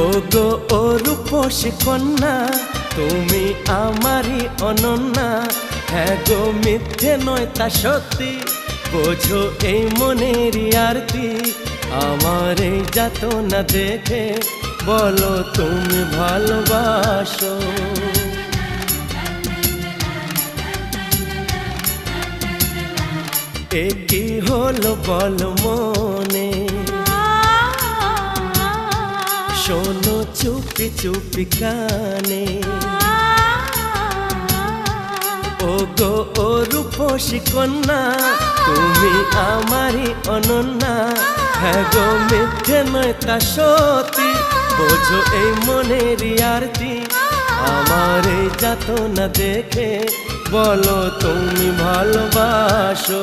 ও গো ও রূপসী কন্যা, তুমি আমারই অনন্যা। হ্যাঁ গো মিথ্যে নয় তা সত্যি, বোঝো এই মনেরই আরতি। আমার এই যাতনা দেখে বলো তুমি ভালোবাসো। এ কি হলো বলো মনে, শোনো চুপি চুপি কানে। ও গো ও রূপসী কন্যা, তুমি আমারই অনন্যা। হ্যাঁ গো মিথ্যে নয় তা সত্যি, বোঝো এই মনেরই আরতি। আমার এই যাতনা দেখে বলো তুমি ভালোবাসো।